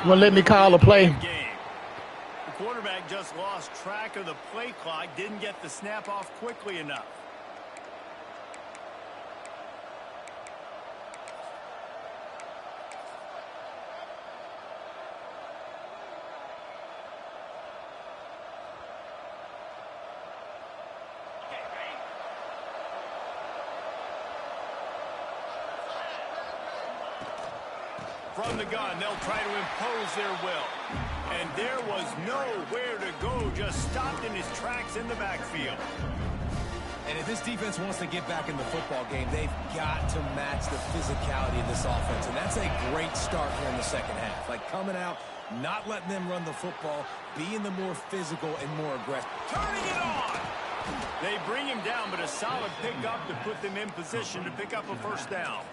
Well, let me call a play. The quarterback just lost track of the play clock, didn't get the snap off quickly enough. From the gun, they'll try to impose their will. And there was nowhere to go, just stopped in his tracks in the backfield. And if this defense wants to get back in the football game, they've got to match the physicality of this offense. And that's a great start here in the second half. Like coming out, not letting them run the football, being the more physical and more aggressive. Turning it on! They bring him down, but a solid pickup to put them in position to pick up a first down.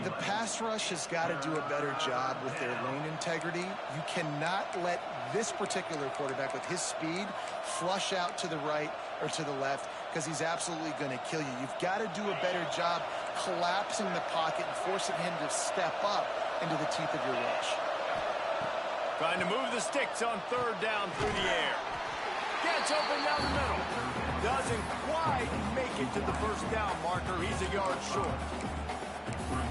The pass rush has got to do a better job with their lane integrity. You cannot let this particular quarterback with his speed flush out to the right or to the left because he's absolutely going to kill you. You've got to do a better job collapsing the pocket and forcing him to step up into the teeth of your rush. Trying to move the sticks on third down through the air. Gets open down the middle. Doesn't quite make it to the first down marker. He's a yard short.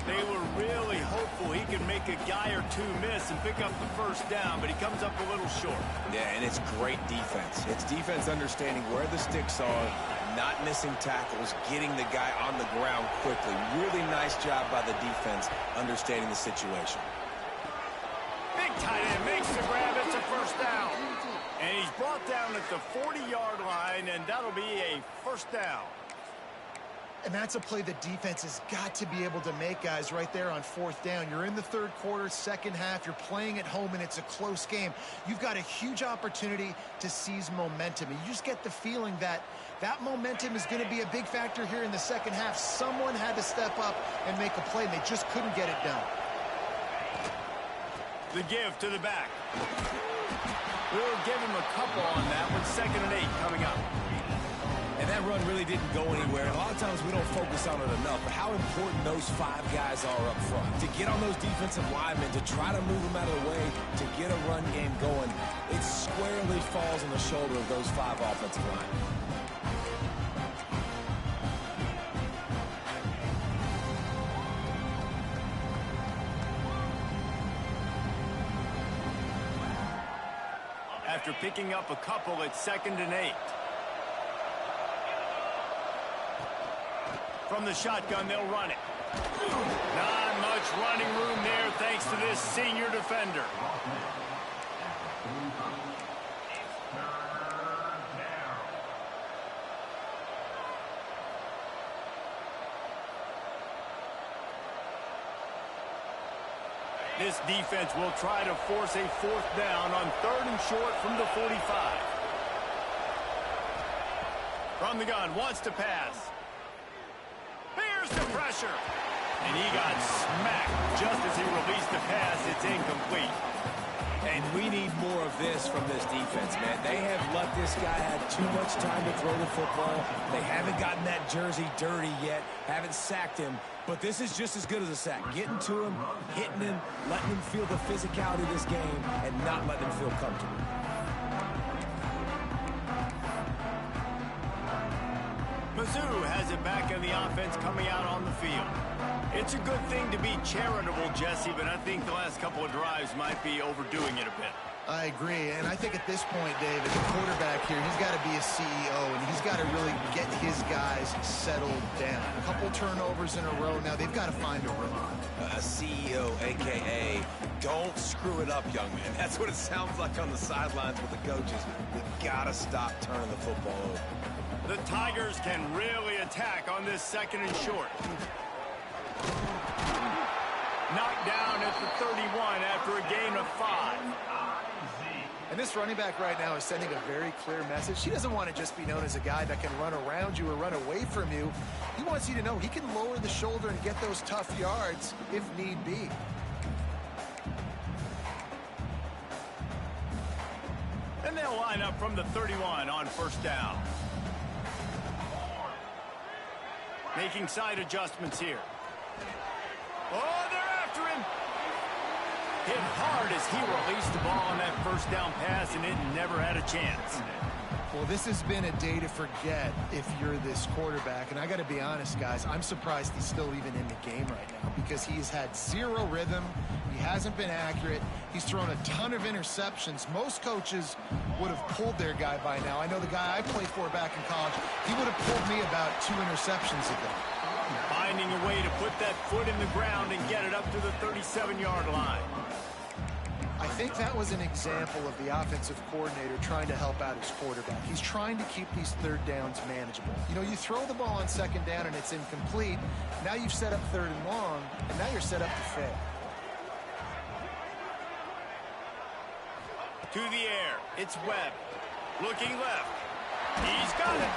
They were really hopeful he could make a guy or two miss and pick up the first down, but he comes up a little short. Yeah, and it's great defense. It's defense understanding where the sticks are, not missing tackles, getting the guy on the ground quickly. Really nice job by the defense understanding the situation. Big tight end makes the grab. It's a first down. And he's brought down at the 40-yard line, and that'll be a first down. And that's a play the defense has got to be able to make, guys, right there on fourth down. You're in the third quarter, second half. You're playing at home, and it's a close game. You've got a huge opportunity to seize momentum. And you just get the feeling that that momentum is going to be a big factor here in the second half. Someone had to step up and make a play, and they just couldn't get it done. The give to the back. We'll give him a couple on that one. 2nd and 8 coming up. And that run really didn't go anywhere. A lot of times we don't focus on it enough, but how important those 5 guys are up front. To get on those defensive linemen, to try to move them out of the way, to get a run game going, it squarely falls on the shoulder of those 5 offensive linemen. After picking up a couple, it's 2nd and 8. From the shotgun, they'll run it. Not much running room there thanks to this senior defender. This defense will try to force a 4th down on 3rd and short from the 45. From the gun, wants to pass. Here's the pressure. And he got smacked just as he released the pass. It's incomplete. And we need more of this from this defense, man. They have let this guy have too much time to throw the football. They haven't gotten that jersey dirty yet, haven't sacked him. But this is just as good as a sack. Getting to him, hitting him, letting him feel the physicality of this game, and not letting him feel comfortable. Mizzou has it back in the offense coming out on the field. It's a good thing to be charitable, Jesse, but I think the last couple of drives might be overdoing it a bit. I agree, and I think at this point, Dave, as a quarterback here, he's got to be a CEO, and he's got to really get his guys settled down. A couple turnovers in a row. Now they've got to find a rhythm. A CEO, a.k.a. don't screw it up, young man. That's what it sounds like on the sidelines with the coaches. We got to stop turning the football over. The Tigers can really attack on this 2nd and short. Knocked down at the 31 after a gain of 5. And this running back right now is sending a very clear message. He doesn't want to just be known as a guy that can run around you or run away from you. He wants you to know he can lower the shoulder and get those tough yards if need be. And they'll line up from the 31 on 1st down. Making side adjustments here. Oh, they're after him. Hit hard as he released the ball on that first down pass, and it never had a chance. Well, this has been a day to forget if you're this quarterback. And I got to be honest, guys, I'm surprised he's still even in the game right now because he's had zero rhythm. He hasn't been accurate. He's thrown a ton of interceptions. Most coaches would have pulled their guy by now. I know the guy I played for back in college, he would have pulled me about 2 interceptions ago. Finding a way to put that foot in the ground and get it up to the 37-yard line. I think that was an example of the offensive coordinator trying to help out his quarterback. He's trying to keep these third downs manageable. You know, you throw the ball on second down and it's incomplete. Now you've set up third and long, and now you're set up to fail. To the air, it's Webb. Looking left. He's got it.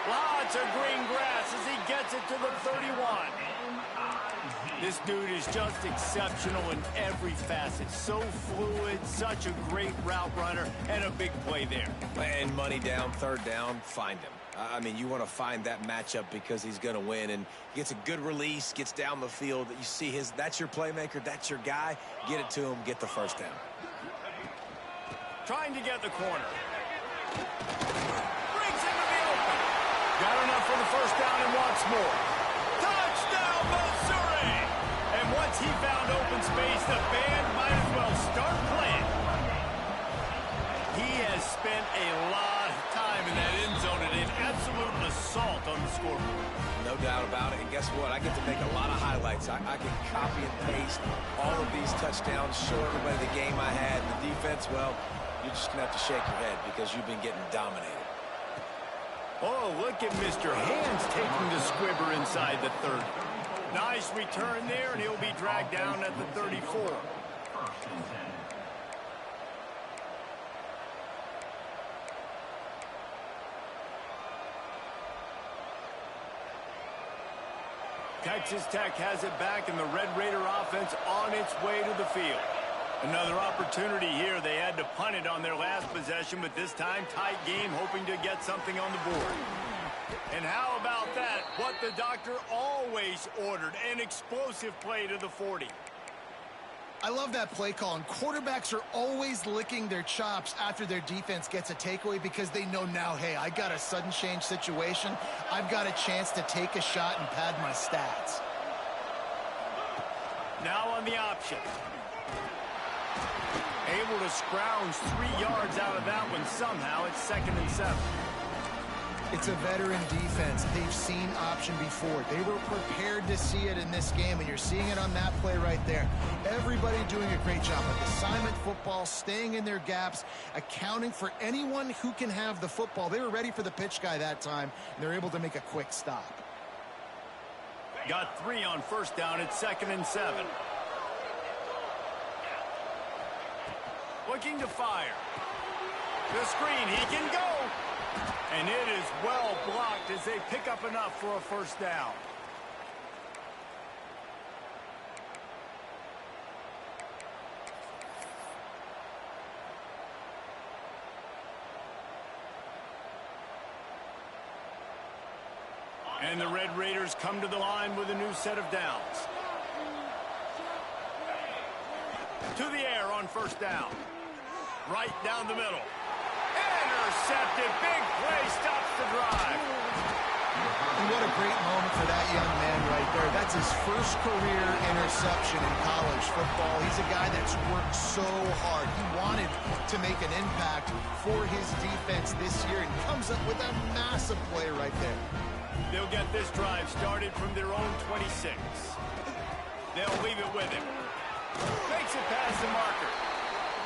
Lots of green grass as he gets it to the 31. This dude is just exceptional in every facet. So fluid, such a great route runner, and a big play there. And money down, third down, find him. I mean, you want to find that matchup because he's going to win, and he gets a good release, gets down the field. You see that's your playmaker, that's your guy. Get it to him, get the first down. Trying to get the corner. Brings into the open. Got enough for the first down and wants more. Touchdown, Missouri! And once he found open space, the band might as well start playing. He has spent a lot of time in that end zone and an absolute assault on the scoreboard. No doubt about it. And guess what? I get to make a lot of highlights. I can copy and paste all of these touchdowns, show everybody the game I had. The defense, well, you're just going to have to shake your head because you've been getting dominated. Oh, look at Mr. Hands taking the squibber inside the 30. Nice return there, and he'll be dragged down at the 34. Texas Tech has it back, and the Red Raider offense on its way to the field. Another opportunity here. They had to punt it on their last possession, but this time tight game, hoping to get something on the board. And how about that? What the doctor always ordered, an explosive play to the 40. I love that play call, and quarterbacks are always licking their chops after their defense gets a takeaway because they know now, hey, I got a sudden change situation. I've got a chance to take a shot and pad my stats. Now on the option. Able to scrounge 3 yards out of that one somehow. It's 2nd and 7. It's a veteran defense. They've seen option before. They were prepared to see it in this game, and you're seeing it on that play right there. Everybody doing a great job of assignment football, staying in their gaps, accounting for anyone who can have the football. They were ready for the pitch guy that time, and they're able to make a quick stop. Got 3 on first down. It's 2nd and 7. Looking to fire. The screen, he can go. And it is well blocked as they pick up enough for a first down. And the Red Raiders come to the line with a new set of downs. To the air on first down. Right down the middle. Intercepted. Big play stops the drive. And what a great moment for that young man right there. That's his first career interception in college football. He's a guy that's worked so hard. He wanted to make an impact for his defense this year and comes up with a massive play right there. They'll get this drive started from their own 26. They'll leave it with him. Makes it past the marker.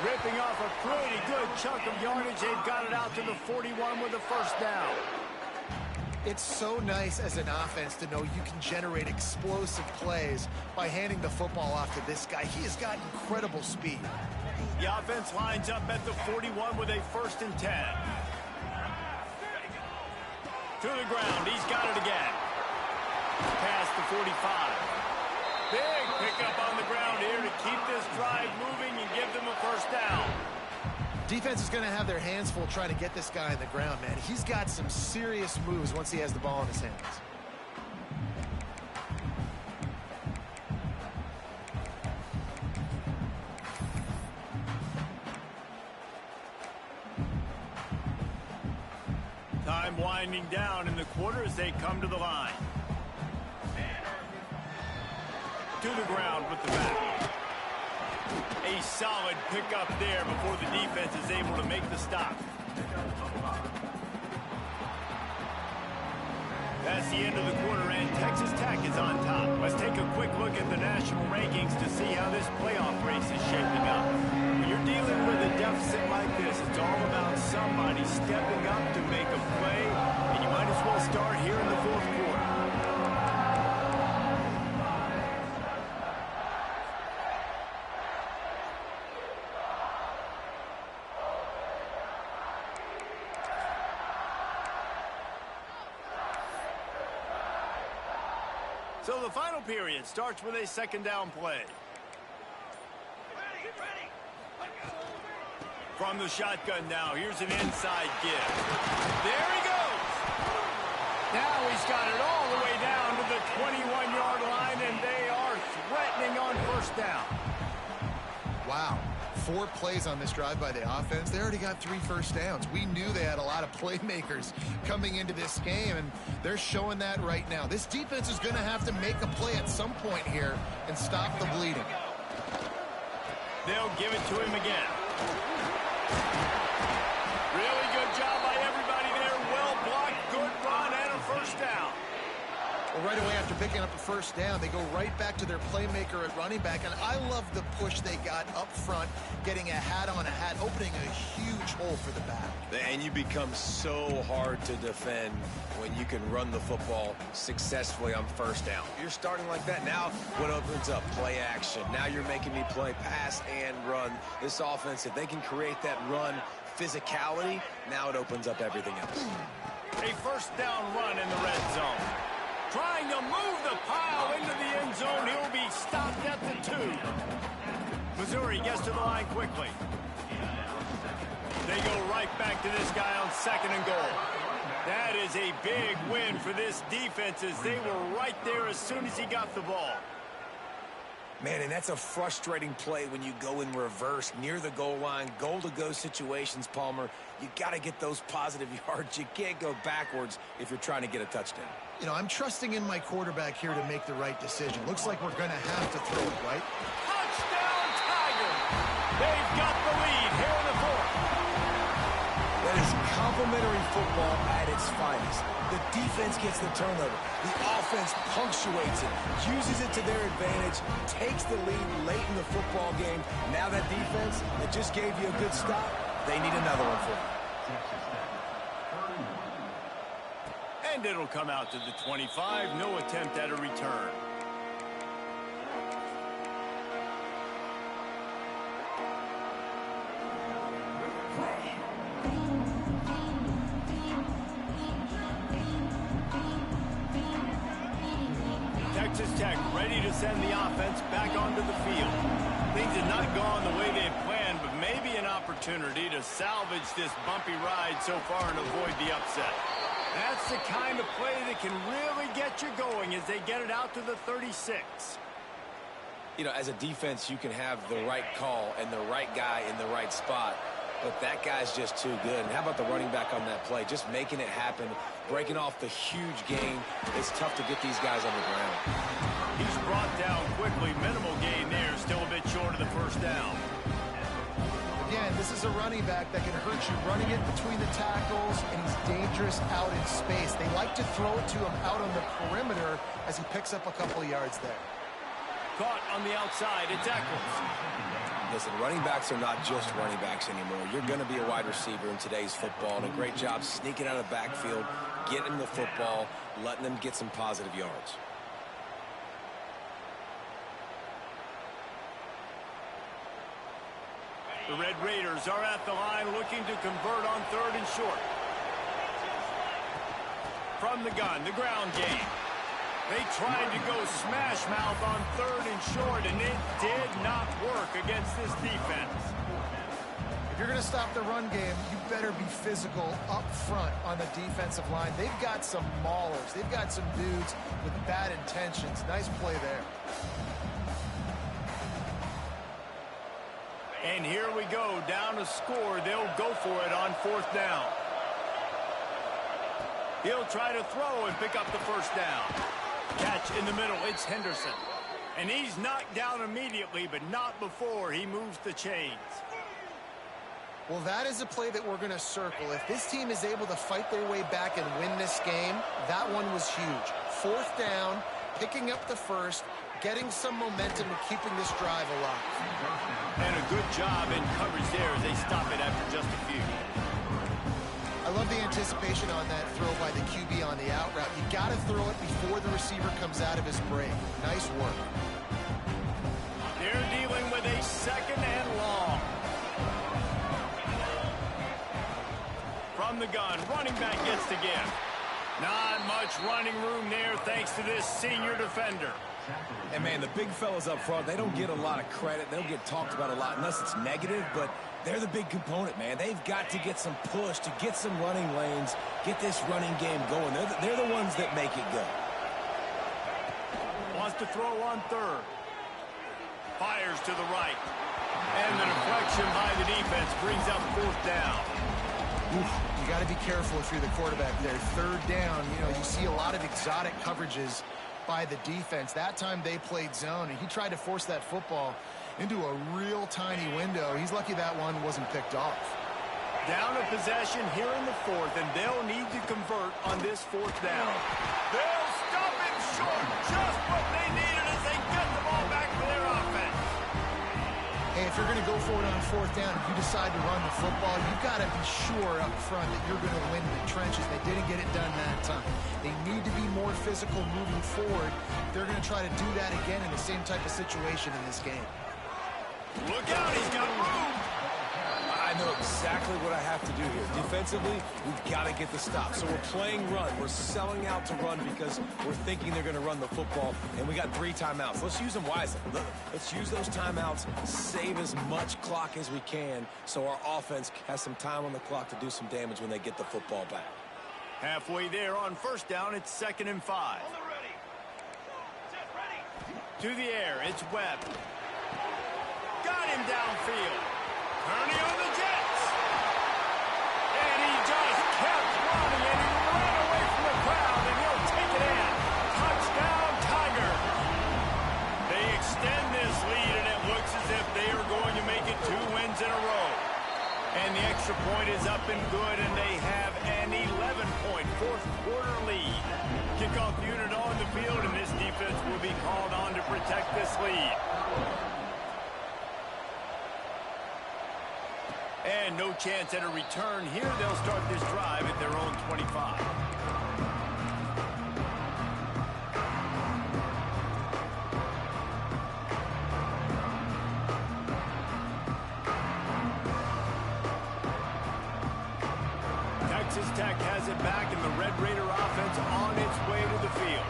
Ripping off a pretty good chunk of yardage. They've got it out to the 41 with a first down. It's so nice as an offense to know you can generate explosive plays by handing the football off to this guy. He has got incredible speed. The offense lines up at the 41 with a 1st and 10. To the ground. He's got it again. Past the 45. Big pickup on the ground here to keep this drive moving and give them a first down. Defense is going to have their hands full trying to get this guy on the ground, man. He's got some serious moves once he has the ball in his hands. Time winding down in the quarter as they come to the line. To the ground with the back. A solid pickup there before the defense is able to make the stop. That's the end of the quarter, and Texas Tech is on top. Let's take a quick look at the national rankings to see how this playoff race is shaping up. When you're dealing with a deficit like this, it's all about somebody stepping up to make a play, and you might as well start here in the fourth quarter. So the final period starts with a second down play. From the shotgun now, here's an inside give. There he goes. Now he's got it all the way down to the 21-yard line, and they are threatening on first down. Wow. 4 plays on this drive by the offense. They already got 3 first downs. We knew they had a lot of playmakers coming into this game, and they're showing that right now. This defense is going to have to make a play at some point here and stop the bleeding. They'll give it to him again. Really good job by everybody there. Well blocked, good run, and a first down. Well, right away after picking up a first down, they go right back to their playmaker at running back, and I love the push they got up front, getting a hat on a hat, opening a huge hole for the back. And you become so hard to defend when you can run the football successfully on first down. You're starting like that. Now what opens up? Play action. Now you're making me play pass and run. This offense, if they can create that run physicality, now it opens up everything else. A first down run in the red zone. Trying to move the pile into the end zone. He'll be stopped at the 2. Missouri gets to the line quickly. They go right back to this guy on second and goal. That is a big win for this defense as they were right there as soon as he got the ball. Man, and that's a frustrating play when you go in reverse near the goal line, goal-to-go situations, Palmer. You got to get those positive yards. You can't go backwards if you're trying to get a touchdown. You know, I'm trusting in my quarterback here to make the right decision. Looks like we're going to have to throw it, right? Touchdown, Tiger! They've got the lead here in the fourth. That is complimentary football at its finest. The defense gets the turnover. The offense punctuates it, uses it to their advantage, takes the lead late in the football game. Now that defense that just gave you a good stop, they need another one for you. And it'll come out to the 25. No attempt at a return. Texas Tech ready to send the offense back onto the field. Things had not gone the way they had planned, but maybe an opportunity to salvage this bumpy ride so far and avoid the upset. That's the kind of play that can really get you going as they get it out to the 36. You know, as a defense, you can have the right call and the right guy in the right spot, but that guy's just too good. And how about the running back on that play? Just making it happen, breaking off the huge gain. It's tough to get these guys on the ground. He's brought down quickly. Minimal gain there, still a bit short of the first down. Again, this is a running back that can hurt you running it between the tackles, and he's dangerous out in space. They like to throw it to him out on the perimeter as he picks up a couple of yards there. Caught on the outside, it's Eccles. Listen, running backs are not just running backs anymore. You're going to be a wide receiver in today's football, and a great job sneaking out of the backfield, getting the football, letting them get some positive yards. The Red Raiders are at the line looking to convert on third and short. From the gun, the ground game. They tried to go smash mouth on third and short, and it did not work against this defense. If you're going to stop the run game, you better be physical up front on the defensive line. They've got some maulers. They've got some dudes with bad intentions. Nice play there. And here we go, down to score. They'll go for it on fourth down. He'll try to throw and pick up the first down. Catch in the middle, it's Henderson. And he's knocked down immediately, but not before he moves the chains. Well, that is a play that we're going to circle. If this team is able to fight their way back and win this game, that one was huge. 4th down, picking up the first, getting some momentum and keeping this drive alive. And a good job in coverage there as they stop it after just a few. I love the anticipation on that throw by the QB on the out route. You got to throw it before the receiver comes out of his break. Nice work. They're dealing with a 2nd and long. From the gun, running back gets the gift. Not much running room there thanks to this senior defender. And, man, the big fellas up front, they don't get a lot of credit. They don't get talked about a lot unless it's negative, but they're the big component, man. They've got to get some push, to get some running lanes, get this running game going. They're the ones that make it go. Wants to throw on 3rd. Fires to the right. And the deflection by the defense brings up 4th down. Oof, you got to be careful if you're the quarterback there. 3rd down, you see a lot of exotic coverages by the defense. That time they played zone, and he tried to force that football into a real tiny window. He's lucky that one wasn't picked off. Down a possession here in the 4th, and they'll need to convert on this 4th down. They'll stop him short, just what they needed as they get the ball back for their offense. Hey, if you're going to go for it on 4th down, if you decide to run the football, you've got to be sure up front that you're going to win the trenches. They didn't get it done that time. They need to be more physical moving forward. They're going to try to do that again in the same type of situation in this game. Look out, he's got room. I know exactly what I have to do here. Defensively, we've got to get the stop. So we're playing run. We're selling out to run because we're thinking they're going to run the football, and we got 3 timeouts. Let's use them wisely. Let's use those timeouts, save as much clock as we can so our offense has some time on the clock to do some damage when they get the football back. Halfway there on 1st down, it's 2nd and 5. To the air, it's Webb. Got him downfield. Turning on the Jets. And he just kept running, and he ran away from the crowd, and he'll take it in. Touchdown, Tigers. They extend this lead, and it looks as if they are going to make it 2 wins in a row. And the extra point is up and good, and they have an 11-point 4th quarter lead. Kickoff unit on the field, and this defense will be called on to protect this lead. And no chance at a return here. They'll start this drive at their own 25. Texas Tech has it back, and the Red Raider offense on its way to the field.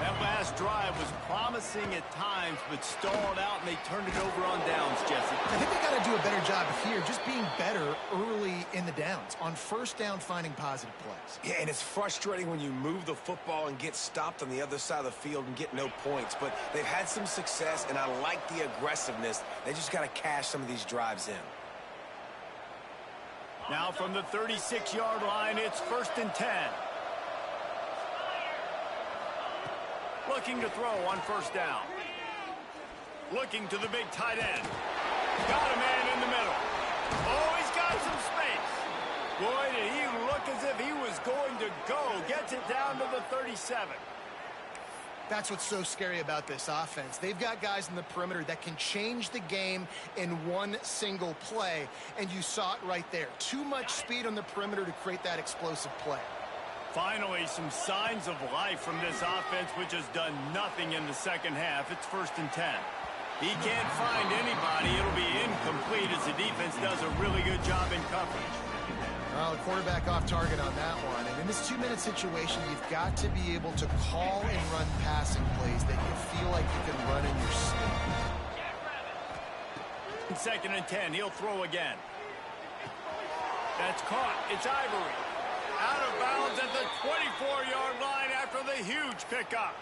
That last drive was promising at times, but stalled out, and they turned it over on downs, Jesse. I think they got to do a better job here, just being better early in the downs. On 1st down, finding positive plays. Yeah, and it's frustrating when you move the football and get stopped on the other side of the field and get no points. But they've had some success, and I like the aggressiveness. They just got to cash some of these drives in. Now from the 36-yard line, it's 1st and 10. Looking to throw on 1st down. Looking to the big tight end. Got a man in the middle. Oh, he's got some space. Boy, did he look as if he was going to go. Gets it down to the 37. That's what's so scary about this offense. They've got guys in the perimeter that can change the game in one single play, and you saw it right there. Too much speed on the perimeter to create that explosive play. Finally, some signs of life from this offense, which has done nothing in the 2nd half. It's 1st and 10. He can't find anybody. It'll be incomplete as the defense does a really good job in coverage. Well, the quarterback off target on that one. And in this 2-minute situation, you've got to be able to call and run passing plays that you feel like you can run in your sleep. 2nd and 10. He'll throw again. That's caught. It's Ivory. Out of bounds at the 24-yard line after the huge pickup.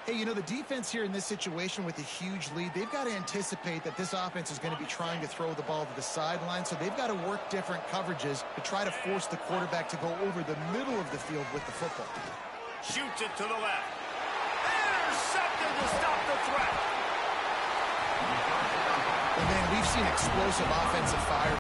Hey, you know, the defense here in this situation with a huge lead, they've got to anticipate that this offense is going to be trying to throw the ball to the sideline, so they've got to work different coverages to try to force the quarterback to go over the middle of the field with the football. Shoots it to the left. Intercepted to stop the threat. And then we've seen explosive offensive fire